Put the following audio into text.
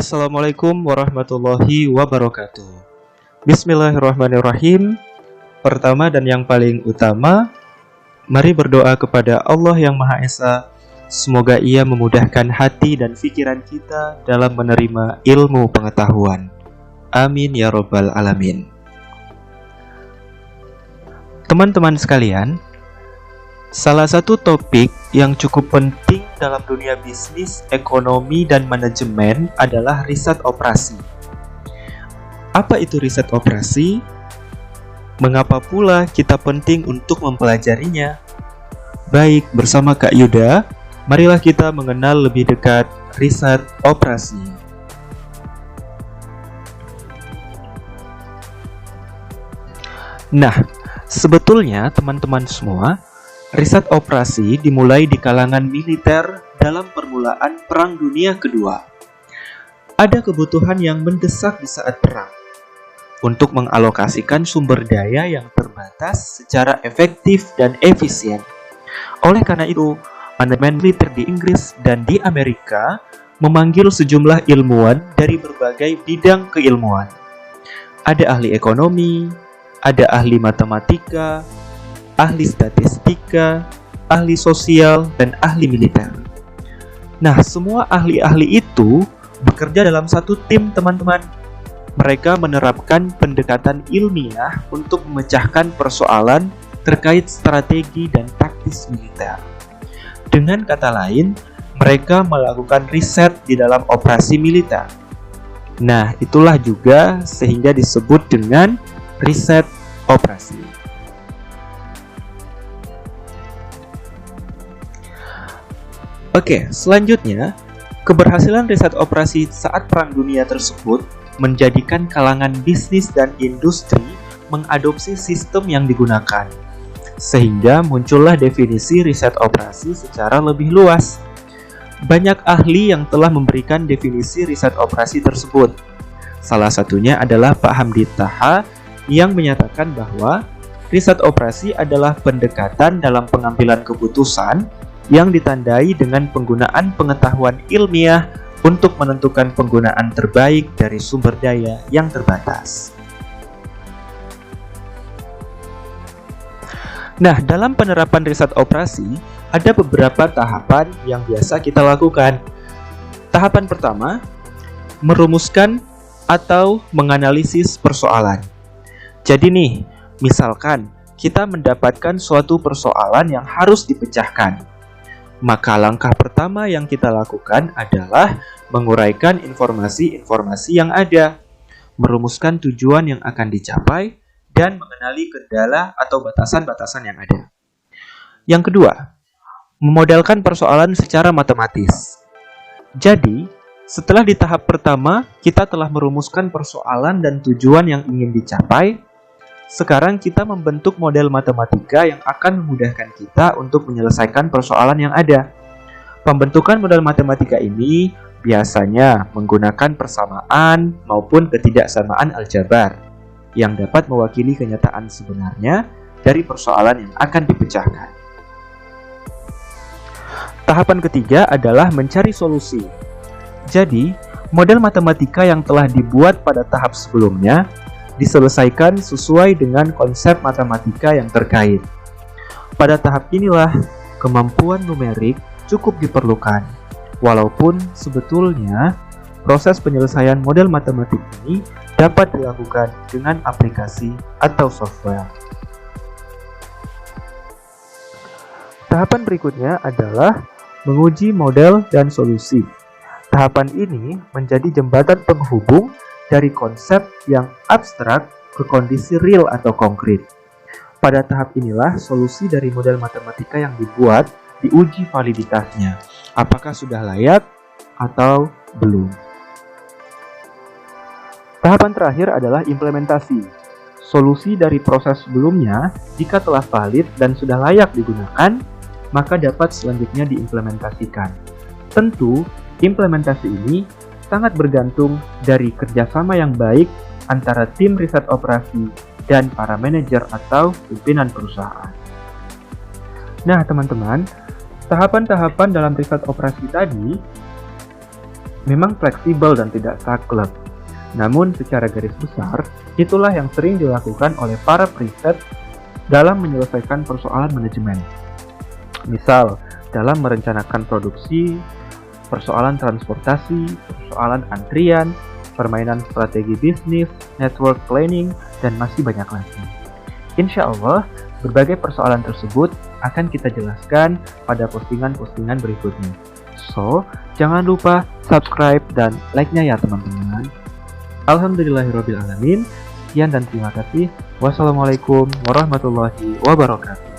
Assalamualaikum warahmatullahi wabarakatuh. Bismillahirrahmanirrahim. Pertama dan yang paling utama, mari berdoa kepada Allah yang Maha Esa. Semoga Ia memudahkan hati dan pikiran kita dalam menerima ilmu pengetahuan. Amin ya rabbal alamin. Teman-teman sekalian, salah satu topik yang cukup penting dalam dunia bisnis, ekonomi, dan manajemen adalah riset operasi. Apa itu riset operasi? Mengapa pula kita penting untuk mempelajarinya? Baik, bersama Kak Yuda, marilah kita mengenal lebih dekat riset operasi. Nah, sebetulnya teman-teman semua, riset operasi dimulai di kalangan militer dalam permulaan Perang Dunia Kedua. Ada kebutuhan yang mendesak di saat perang untuk mengalokasikan sumber daya yang terbatas secara efektif dan efisien. Oleh karena itu, manajemen militer di Inggris dan di Amerika memanggil sejumlah ilmuwan dari berbagai bidang keilmuan. Ada ahli ekonomi, ada ahli matematika, ahli statistika, ahli sosial, dan ahli militer. Nah, semua ahli-ahli itu bekerja dalam satu tim, teman-teman. Mereka menerapkan pendekatan ilmiah untuk memecahkan persoalan terkait strategi dan taktis militer. Dengan kata lain, mereka melakukan riset di dalam operasi militer. Nah, itulah juga sehingga disebut dengan riset operasi. Oke, selanjutnya, keberhasilan riset operasi saat Perang Dunia tersebut menjadikan kalangan bisnis dan industri mengadopsi sistem yang digunakan, sehingga muncullah definisi riset operasi secara lebih luas. Banyak ahli yang telah memberikan definisi riset operasi tersebut. Salah satunya adalah Pak Hamdi Taha yang menyatakan bahwa riset operasi adalah pendekatan dalam pengambilan keputusan yang ditandai dengan penggunaan pengetahuan ilmiah untuk menentukan penggunaan terbaik dari sumber daya yang terbatas. Nah, dalam penerapan riset operasi, ada beberapa tahapan yang biasa kita lakukan. Tahapan pertama, merumuskan atau menganalisis persoalan. Jadi nih, misalkan kita mendapatkan suatu persoalan yang harus dipecahkan. Maka langkah pertama yang kita lakukan adalah menguraikan informasi-informasi yang ada, merumuskan tujuan yang akan dicapai, dan mengenali kendala atau batasan-batasan yang ada. Yang kedua, memodelkan persoalan secara matematis. Jadi, setelah di tahap pertama kita telah merumuskan persoalan dan tujuan yang ingin dicapai, sekarang kita membentuk model matematika yang akan memudahkan kita untuk menyelesaikan persoalan yang ada. Pembentukan model matematika ini biasanya menggunakan persamaan maupun ketidaksamaan aljabar yang dapat mewakili kenyataan sebenarnya dari persoalan yang akan dipecahkan. Tahapan ketiga adalah mencari solusi. Jadi, model matematika yang telah dibuat pada tahap sebelumnya diselesaikan sesuai dengan konsep matematika yang terkait. Pada tahap inilah, kemampuan numerik cukup diperlukan, walaupun sebetulnya proses penyelesaian model matematik ini dapat dilakukan dengan aplikasi atau software. Tahapan berikutnya adalah menguji model dan solusi. Tahapan ini menjadi jembatan penghubung dari konsep yang abstrak ke kondisi real atau konkret. Pada tahap inilah solusi dari model matematika yang dibuat diuji validitasnya, apakah sudah layak atau belum. Tahapan terakhir adalah implementasi. Solusi dari proses sebelumnya, jika telah valid dan sudah layak digunakan, maka dapat selanjutnya diimplementasikan. Tentu, implementasi ini sangat bergantung dari kerjasama yang baik antara tim riset operasi dan para manajer atau pimpinan perusahaan. Nah, teman-teman, tahapan-tahapan dalam riset operasi tadi memang fleksibel dan tidak saklek. Namun secara garis besar, itulah yang sering dilakukan oleh para periset dalam menyelesaikan persoalan manajemen. Misal, dalam merencanakan produksi, persoalan transportasi, persoalan antrian, permainan strategi bisnis, network planning, dan masih banyak lagi. Insya Allah, berbagai persoalan tersebut akan kita jelaskan pada postingan-postingan berikutnya. So, jangan lupa subscribe dan like-nya ya teman-teman. Alhamdulillahirrabbilalamin. Sekian dan terima kasih. Wassalamualaikum warahmatullahi wabarakatuh.